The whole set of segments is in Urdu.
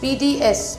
PDS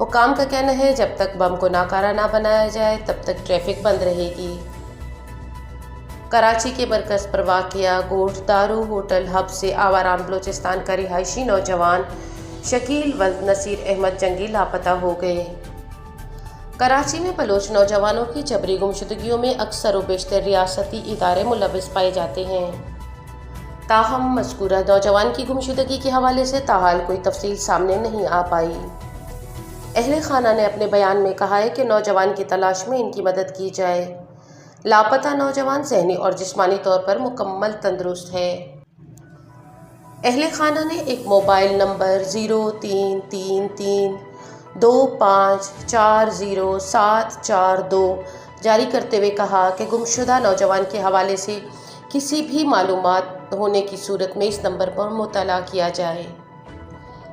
حکام کا کہنا ہے جب تک بم کو ناکارہ نہ بنایا جائے تب تک ٹریفک بند رہے گی۔ کراچی کے مرکز پر واقع گوٹھ دارو ہوٹل ہب سے آواران بلوچستان کا رہائشی نوجوان شکیل ولد نصیر احمد جنگی لاپتہ ہو گئے۔ کراچی میں بلوچ نوجوانوں کی جبری گمشدگیوں میں اکثر و بیشتر ریاستی ادارے ملوث پائے جاتے ہیں، تاہم مذکورہ نوجوان کی گمشدگی کے حوالے سے تاحال کوئی تفصیل سامنے نہیں آ پائی۔ اہل خانہ نے اپنے بیان میں کہا ہے کہ نوجوان کی تلاش میں ان کی مدد کی جائے۔ لاپتہ نوجوان ذہنی اور جسمانی طور پر مکمل تندرست ہے۔ اہل خانہ نے ایک موبائل نمبر 033325404742 جاری کرتے ہوئے کہا کہ گمشدہ نوجوان کے حوالے سے کسی بھی معلومات ہونے کی صورت میں اس نمبر پر مطلع کیا جائے۔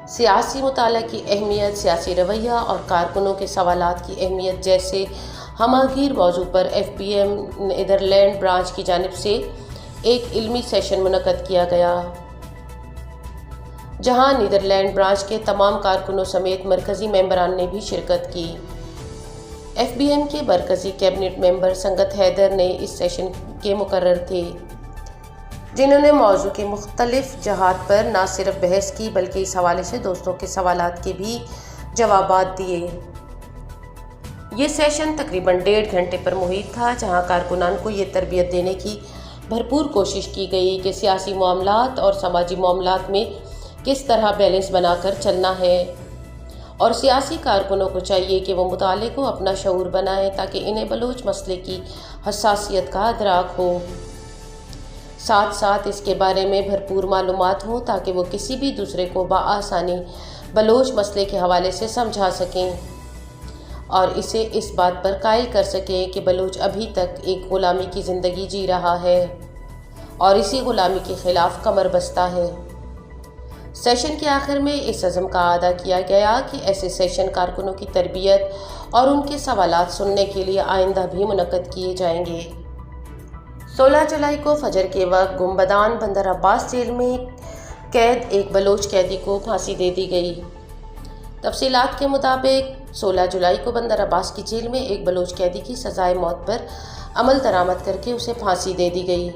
سیاسی مطالعہ کی اہمیت، سیاسی رویہ اور کارکنوں کے سوالات کی اہمیت جیسے ہمہ گیر موضوع پر FBM نیدرلینڈ برانچ کی جانب سے ایک علمی سیشن منعقد کیا گیا، جہاں نیدرلینڈ برانچ کے تمام کارکنوں سمیت مرکزی ممبران نے بھی شرکت کی۔ FBM کے مرکزی کیبنٹ ممبر سنگت حیدر نے اس سیشن کے مقرر تھے، جنہوں نے موضوع کے مختلف جہات پر نہ صرف بحث کی بلکہ اس حوالے سے دوستوں کے سوالات کے بھی جوابات دیے۔ یہ سیشن تقریباً 1.5 گھنٹے پر محیط تھا، جہاں کارکنان کو یہ تربیت دینے کی بھرپور کوشش کی گئی کہ سیاسی معاملات اور سماجی معاملات میں کس طرح بیلنس بنا کر چلنا ہے، اور سیاسی کارکنوں کو چاہیے کہ وہ مطالعے کو اپنا شعور بنائیں تاکہ انہیں بلوچ مسئلے کی حساسیت کا ادراک ہو، ساتھ ساتھ اس کے بارے میں بھرپور معلومات ہوں تاکہ وہ کسی بھی دوسرے کو بآسانی بلوچ مسئلے کے حوالے سے سمجھا سکیں اور اسے اس بات پر قائل کر سکیں کہ بلوچ ابھی تک ایک غلامی کی زندگی جی رہا ہے اور اسی غلامی کے خلاف کمر بستہ ہے۔ سیشن کے آخر میں اس عزم کا اعادہ کیا گیا کہ ایسے سیشن کارکنوں کی تربیت اور ان کے سوالات سننے کے لیے آئندہ بھی منعقد کیے جائیں گے۔ 16 جولائی کو فجر کے وقت گنبدان بندر عباس جیل میں قید ایک بلوچ قیدی کو پھانسی دے دی گئی۔ تفصیلات کے مطابق 16 جولائی کو بندر عباس کی جیل میں ایک بلوچ قیدی کی سزائے موت پر عمل درآمد کر کے اسے پھانسی دے دی گئی۔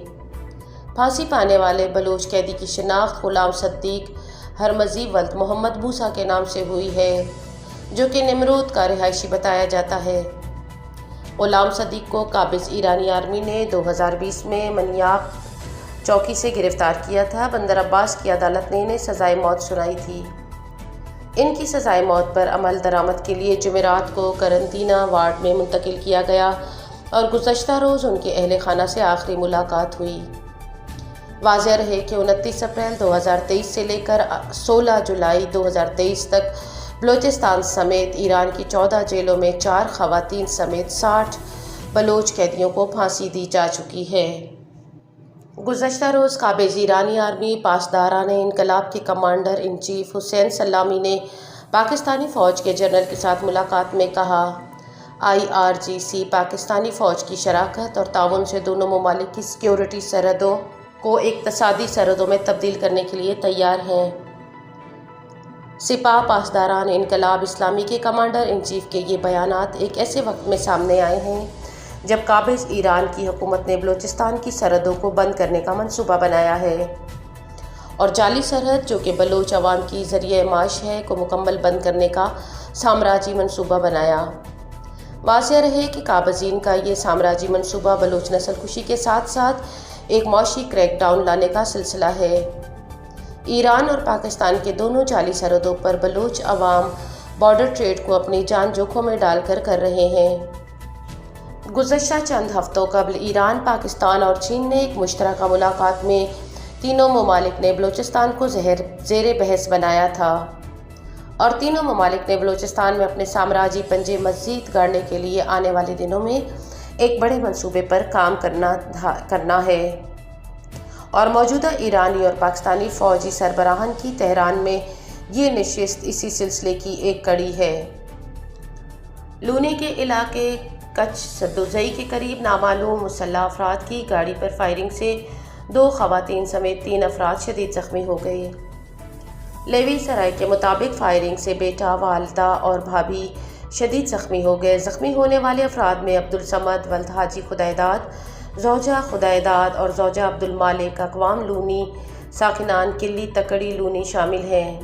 پھانسی پانے والے بلوچ قیدی کی شناخت غلام صدیق ہرمزی ولد محمد بوسا کے نام سے ہوئی ہے، جو کہ نمرود کا رہائشی بتایا جاتا ہے۔ غلام صدیق کو قابض ایرانی آرمی نے 2020 میں منیاپ چوکی سے گرفتار کیا تھا۔ بندر عباس کی عدالت نے انہیں سزائے موت سنائی تھی۔ ان کی سزائے موت پر عمل درآمد کے لیے جمعرات کو قرنطینہ وارڈ میں منتقل کیا گیا اور گزشتہ روز ان کے اہل خانہ سے آخری ملاقات ہوئی۔ واضح رہے کہ 29 اپریل 2023 سے لے کر 16 جولائی 2023 تک بلوچستان سمیت ایران کی 14 جیلوں میں 4 خواتین سمیت 60 بلوچ قیدیوں کو پھانسی دی جا چکی ہے۔ گزشتہ روز قابض ایرانی آرمی پاسداران انقلاب کے کمانڈر ان چیف حسین سلامی نے پاکستانی فوج کے جنرل کے ساتھ ملاقات میں کہا، IRGC پاکستانی فوج کی شراکت اور تعاون سے دونوں ممالک کی سیکیورٹی سرحدوں کو اقتصادی سرحدوں میں تبدیل کرنے کے لیے تیار ہیں۔ سپاہ پاسداران انقلاب اسلامی کے کمانڈر ان چیف کے یہ بیانات ایک ایسے وقت میں سامنے آئے ہیں جب قابض ایران کی حکومت نے بلوچستان کی سرحدوں کو بند کرنے کا منصوبہ بنایا ہے اور جعلی سرحد جو کہ بلوچ عوام کی ذریعہ معاش ہے کو مکمل بند کرنے کا سامراجی منصوبہ بنایا۔ واضح رہے کہ قابضین کا یہ سامراجی منصوبہ بلوچ نسل کشی کے ساتھ ساتھ ایک معاشی کریک ڈاؤن لانے کا سلسلہ ہے۔ ایران اور پاکستان کے دونوں جعلی سرحدوں پر بلوچ عوام بارڈر ٹریڈ کو اپنی جان جوکھوں میں ڈال کر رہے ہیں۔ گزشتہ چند ہفتوں قبل ایران، پاکستان اور چین نے ایک مشترکہ ملاقات میں تینوں ممالک نے بلوچستان کو زیر بحث بنایا تھا اور تینوں ممالک نے بلوچستان میں اپنے سامراجی پنجے مزید گاڑنے کے لیے آنے والے دنوں میں ایک بڑے منصوبے پر کام کرنا ہے اور موجودہ ایرانی اور پاکستانی فوجی سربراہان کی تہران میں یہ نشست اسی سلسلے کی ایک کڑی ہے۔ لونی کے علاقے کچھ سدوزئی کے قریب نامعلوم مسلح افراد کی گاڑی پر فائرنگ سے 2 خواتین سمیت 3 افراد شدید زخمی ہو گئے۔ لیوی سرائے کے مطابق فائرنگ سے بیٹا، والدہ اور بھابھی شدید زخمی ہو گئے۔ زخمی ہونے والے افراد میں عبدالصمد ولد حاجی خدائیداد، زوجہ خدائیداد اور زوجہ عبدالمالک اقوام لونی ساکنان کلی تکڑی لونی شامل ہیں۔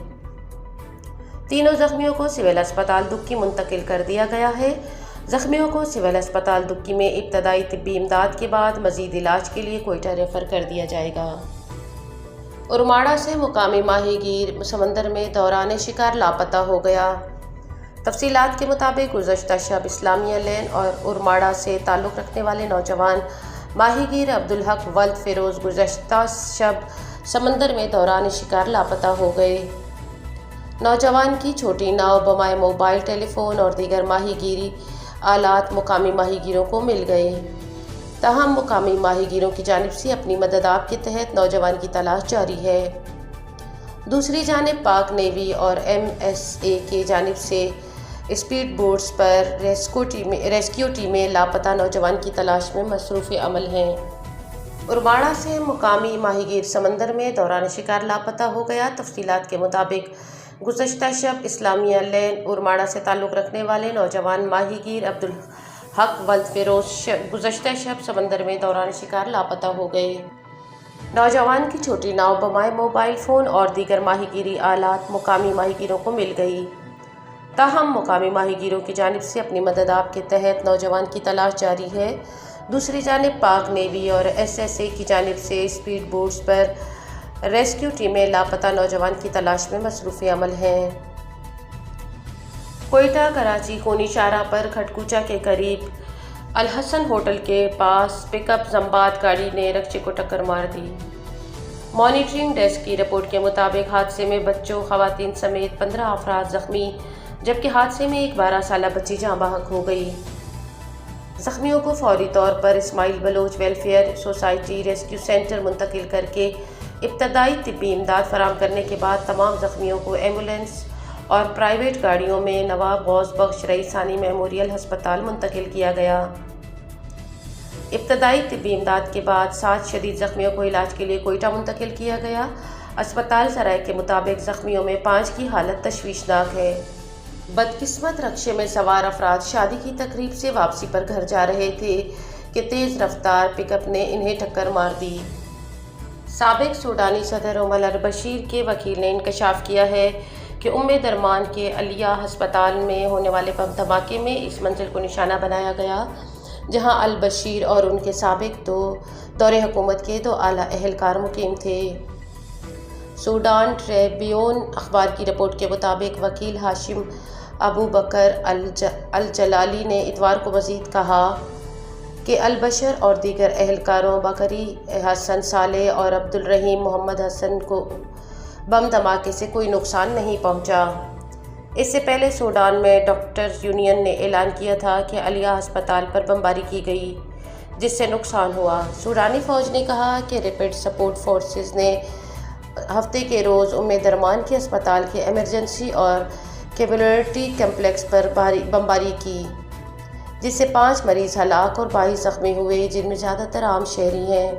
تینوں زخمیوں کو سول اسپتال دکی منتقل کر دیا گیا ہے۔ زخمیوں کو سول اسپتال دکی میں ابتدائی طبی امداد کے بعد مزید علاج کے لیے کوئٹہ ریفر کر دیا جائے گا۔ ارماڑہ سے مقامی ماہی گیر سمندر میں دوران شکار لاپتہ ہو گیا۔ تفصیلات کے مطابق گزشتہ شب اسلامیہ لین اور ارماڑہ سے تعلق رکھنے والے نوجوان ماہی گیر عبدالحق ولد فیروز گزشتہ شب سمندر میں دوران شکار لاپتہ ہو گئے۔ نوجوان کی چھوٹی ناؤ، بمائے موبائل ٹیلی فون اور دیگر ماہی گیری آلات مقامی ماہی گیروں کو مل گئے، تاہم مقامی ماہی گیروں کی جانب سے اپنی مدد آپ کے تحت نوجوان کی تلاش جاری ہے۔ دوسری جانب پاک نیوی اور MSA کی جانب سے اسپیڈ بوٹس پر ریسکیو ٹیمیں لاپتہ نوجوان کی تلاش میں مصروف عمل ہیں۔ ارماڑہ سے مقامی ماہی گیر سمندر میں دوران شکار لاپتہ ہو گیا۔ تفصیلات کے مطابق گزشتہ شب اسلامیہ لین ارماڑہ سے تعلق رکھنے والے نوجوان ماہی گیر عبدالحق ولد فیروز گزشتہ شب سمندر میں دوران شکار لاپتہ ہو گئے۔ نوجوان کی چھوٹی ناؤ، بمائے موبائل فون اور دیگر ماہی گیری آلات مقامی ماہی گیروں کو مل گئی، تاہم مقامی ماہی گیروں کی جانب سے اپنی مدد آپ کے تحت نوجوان کی تلاش جاری ہے۔ دوسری جانب پاک نیوی اور SSA کی جانب سے اسپیڈ بوٹس پر ریسکیو ٹیمیں لاپتہ نوجوان کی تلاش میں مصروف عمل ہیں۔ کوئٹہ کراچی خونی شاہراہ پر کھٹکوچا کے قریب الحسن ہوٹل کے پاس پک اپ زمبات گاڑی نے رکشے کو ٹکر مار دی۔ مانیٹرنگ ڈیسک کی رپورٹ کے مطابق حادثے میں بچوں، خواتین سمیت 15 افراد زخمی، جبکہ حادثے میں ایک 12 سالہ بچی جاں بحق ہو گئی۔ زخمیوں کو فوری طور پر Ismail Baloch welfare society rescue centre منتقل کر کے ابتدائی طبی امداد فراہم کرنے کے بعد تمام زخمیوں کو ایمبولینس اور پرائیویٹ گاڑیوں میں نواب غوث بخش رئیس ثانی میموریل ہسپتال منتقل کیا گیا۔ ابتدائی طبی امداد کے بعد 7 شدید زخمیوں کو علاج کے لیے کوئٹہ منتقل کیا گیا۔ اسپتال سرائے کے مطابق زخمیوں میں 5 کی حالت تشویشناک ہے۔ بدقسمت رکشے میں سوار افراد شادی کی تقریب سے واپسی پر گھر جا رہے تھے کہ تیز رفتار پک اپ نے انہیں ٹکر مار دی۔ سابق سوڈانی صدر عمر البشیر کے وکیل نے انکشاف کیا ہے کہ درمان کے علیہ ہسپتال میں ہونے والے بم دھماکے میں اس منزل کو نشانہ بنایا گیا جہاں البشیر اور ان کے سابق دور حکومت کے 2 اعلیٰ اہلکار مقیم تھے۔ سوڈان ٹریبیون اخبار کی رپورٹ کے مطابق وکیل ہاشم ابو بکر الجلالی نے اتوار کو مزید کہا کہ البشر اور دیگر اہلکاروں بکری حسن صالح اور عبدالرحیم محمد حسن کو بم دھماکے سے کوئی نقصان نہیں پہنچا۔ اس سے پہلے سوڈان میں ڈاکٹرز یونین نے اعلان کیا تھا کہ علیہ ہسپتال پر بمباری کی گئی جس سے نقصان ہوا۔ سوڈانی فوج نے کہا کہ ریپڈ سپورٹ فورسز نے ہفتے کے روز درمان کے اسپتال کے ایمرجنسی اور کمیونٹی کمپلیکس پر بمباری کی جس سے 5 مریض ہلاک اور 22 زخمی ہوئے جن میں زیادہ تر عام شہری ہیں۔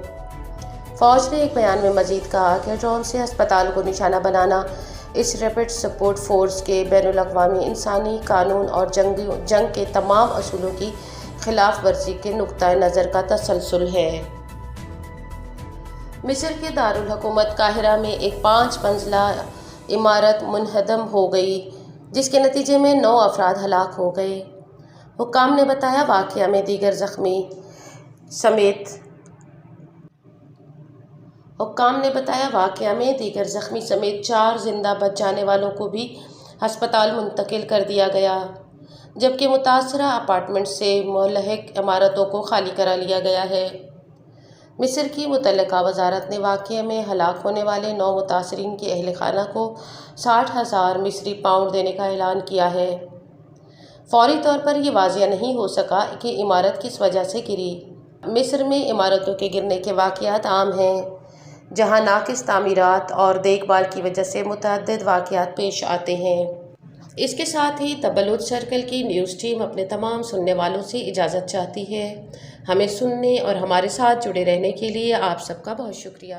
فوج نے ایک بیان میں مزید کہا کہ ڈرون سے ہسپتال کو نشانہ بنانا اس ریپڈ سپورٹ فورس کے بین الاقوامی انسانی قانون اور جنگ کے تمام اصولوں کی خلاف ورزی کے نقطۂ نظر کا تسلسل ہے۔ مصر کے دارالحکومت قاہرہ میں ایک 5 منزلہ عمارت منہدم ہو گئی جس کے نتیجے میں 9 افراد ہلاک ہو گئے۔ حکام نے بتایا واقعہ میں دیگر زخمی سمیت 4 زندہ بچ جانے والوں کو بھی ہسپتال منتقل کر دیا گیا جبکہ متاثرہ اپارٹمنٹ سے ملحق عمارتوں کو خالی کرا لیا گیا ہے۔ مصر کی متعلقہ وزارت نے واقعے میں ہلاک ہونے والے 9 متاثرین کے اہل خانہ کو 60,000 مصری پاؤنڈ دینے کا اعلان کیا ہے۔ فوری طور پر یہ واضح نہیں ہو سکا کہ عمارت کس وجہ سے گری۔ مصر میں عمارتوں کے گرنے کے واقعات عام ہیں جہاں ناقص تعمیرات اور دیکھ بھال کی وجہ سے متعدد واقعات پیش آتے ہیں۔ اس کے ساتھ ہی تبلد سرکل کی نیوز ٹیم اپنے تمام سننے والوں سے اجازت چاہتی ہے۔ ہمیں سننے اور ہمارے ساتھ جڑے رہنے کے لیے آپ سب کا بہت شکریہ۔